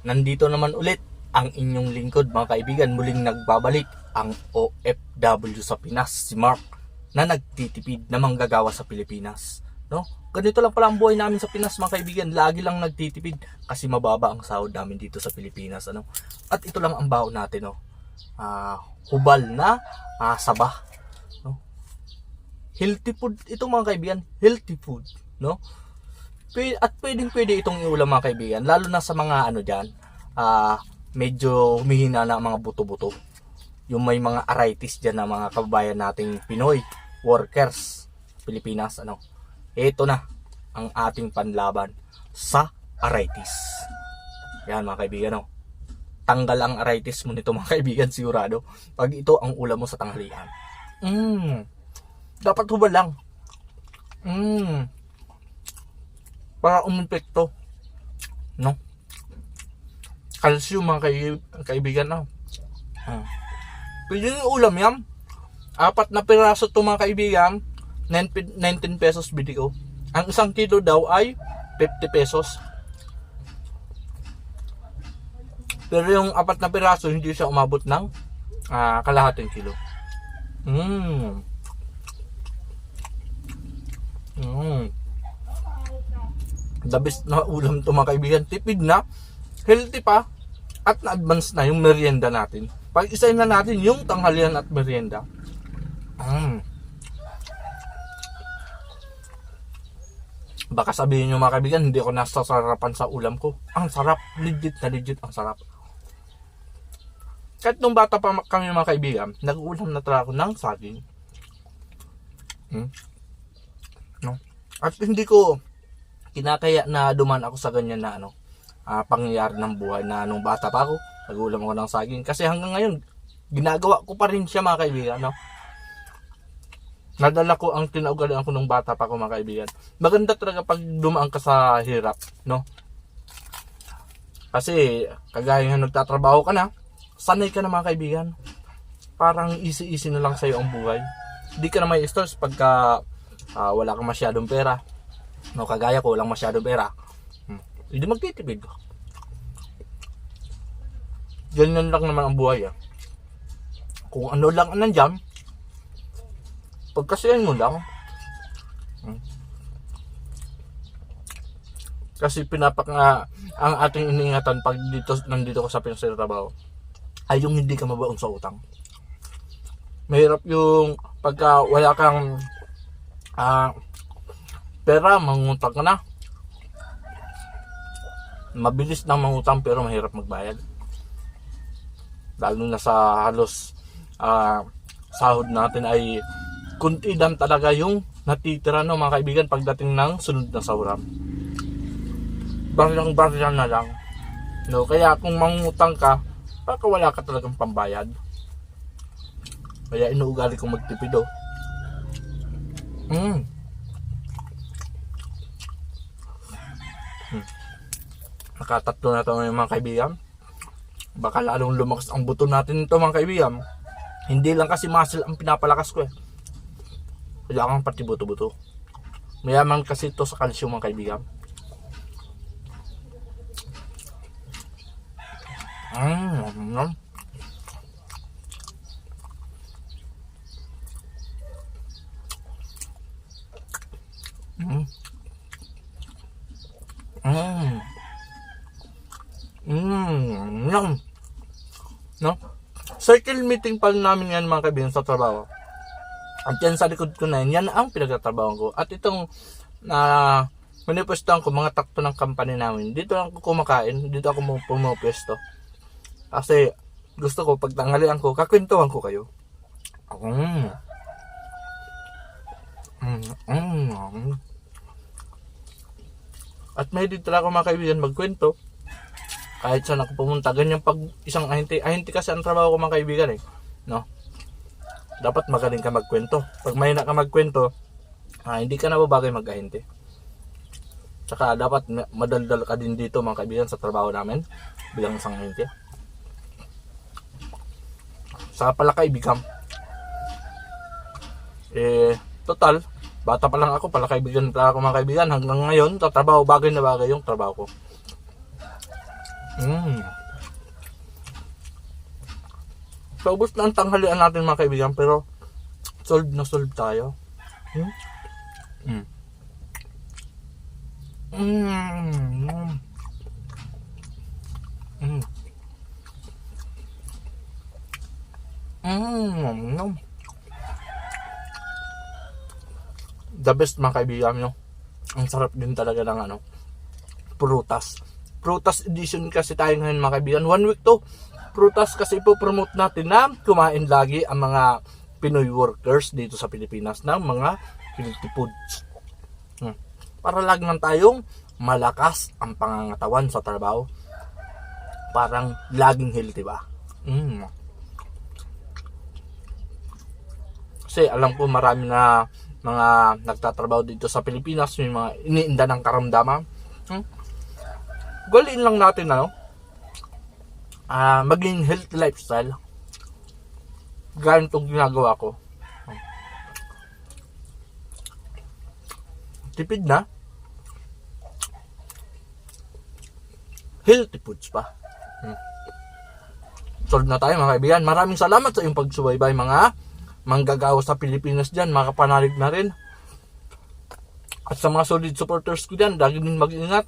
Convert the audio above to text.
Nandito naman ulit ang inyong lingkod mga kaibigan. Muling nagbabalik ang OFW sa Pinas, si Mark, na nagtitipid na manggagawa sa Pilipinas. No? Ganito lang pala ang buhay namin sa Pinas mga kaibigan. Lagi lang nagtitipid kasi mababa ang sahod namin dito sa Pilipinas. Ano? At ito lang ang baon natin. No? Hubal na sabah. No? Healthy food ito mga kaibigan. Healthy food. No? At pwede itong iulam mga kaibigan, lalo na sa mga dyan, medyo humihina na mga buto-buto, yung may mga arthritis dyan na mga kababayan nating Pinoy workers Pilipinas. Ito na ang ating panlaban sa arthritis. Yan mga kaibigan, tanggal ang arthritis mo nito mga kaibigan, sigurado pag ito ang ulam mo sa tanghalian. Dapat hubal lang. Para umepekto, no? Calcium mga kaibigan, pwede yung ulam yan. 4 na piraso to mga kaibigan, 19 pesos bili ko. Ang 1 kilo daw ay 50 pesos. Pero yung 4 na piraso hindi siya umabot ng kalahating kilo. The best na ulam to mga kaibigan. Tipid na, healthy pa, at na-advance na yung merienda natin. Pag-isahin na natin yung tanghalian at merienda. Baka sabihin nyo mga kaibigan, hindi ako nasasarapan sa ulam ko. Ang sarap, legit ang sarap. Kahit nung bata pa kami mga kaibigan, nag-ulam na talaga ako ng saging. No? At hindi ko kinakaya na duman ako sa ganyan na pangyayari ng buhay na nung bata pa ako, nag-ulam ako ng saging. Kasi hanggang ngayon, ginagawa ko pa rin siya mga kaibigan. Nadala ko ang kinaugalian ko nung bata pa ako mga kaibigan. Maganda talaga pag dumaan ka sa hirap, no? Kasi kagaya nga nagtatrabaho ka na, sanay ka na mga kaibigan. Parang easy na lang sa'yo ang buhay. Hindi ka na may stress pagka wala kang masyadong pera. No, kagaya ko, walang masyadong pera. Hindi magtitipid. Ganyan lang naman ang buhay. Kung ano lang nandiyan, pagkasiyan mo lang. Kasi ang ating iniingatan pag nandito ko sa Pinas sa trabaho ay yung hindi ka mabaon sa utang. Mahirap yung pagka wala kang pera, mangutang ka na. Mabilis na mangutang pero mahirap magbayad. Lalo na sa halos sahod natin ay kunti lang talaga yung natitira mga kaibigan pagdating ng sunod na sahuran. Barang na lang. No, kaya kung mangutang ka, baka wala ka talagang pambayad. Kaya inuugali kong magtipid. Nakatatlo na ito mga kaibigan. Baka lalong lumakas ang buto natin ito mga kaibigan. Hindi lang kasi muscle ang pinapalakas ko. Kailangan pati buto-buto. Mayaman kasi ito sa calcium mga kaibigan. No? Circle meeting pa namin yan mga kaibigan sa trabaho. At yan sa likod ko na yan ang pinagtatrabaho ko. At itong manipwestohan ko, mga takto ng company namin, dito lang ako kumakain, dito ako pumupwesto. Kasi gusto ko pag tanghalian ko, kakwentuhan ko kayo. At may dito lang ako mga kaibigan magkwento. Kahit saan ako pumunta, ganyan pag isang ahente kasi ang trabaho ko mga kaibigan no? Dapat magaling ka magkwento. Pag mahina ka magkwento, hindi ka na babagay mag-ahente. Tsaka dapat madaldal ka din dito mga kaibigan sa trabaho namin bilang isang ahente. Saka pala kaibigan, total bata pa lang ako, pala kaibigan pa ako mga kaibigan. Hanggang ngayon, tatrabaho, bagay na bagay yung trabaho ko. Paubos na ang tanghalian natin mga kaibigan, pero solve na solve tayo. The best mga kaibigan, no? Ang sarap din talaga ng prutas. Prutas edition kasi tayo ngayon mga kaibigan. 1 week to. Prutas kasi ipopromote natin na kumain lagi ang mga Pinoy workers dito sa Pilipinas ng mga healthy foods. Para lagi lang tayong malakas ang pangangatawan sa trabaho. Parang laging healthy ba? Kasi alam ko marami na mga nagtatrabaho dito sa Pilipinas, may mga iniinda ng karamdaman. Gawin lang natin maging healthy lifestyle. Ganyan itong ginagawa ko. Tipid na. Healthy foods pa. Solve na tayo mga kaibigan. Maraming salamat sa iyong pagsubaybay mga manggagawa sa Pilipinas dyan. Mga kapanalig na rin. At sa mga solid supporters ko dyan, lagi din mag-ingat.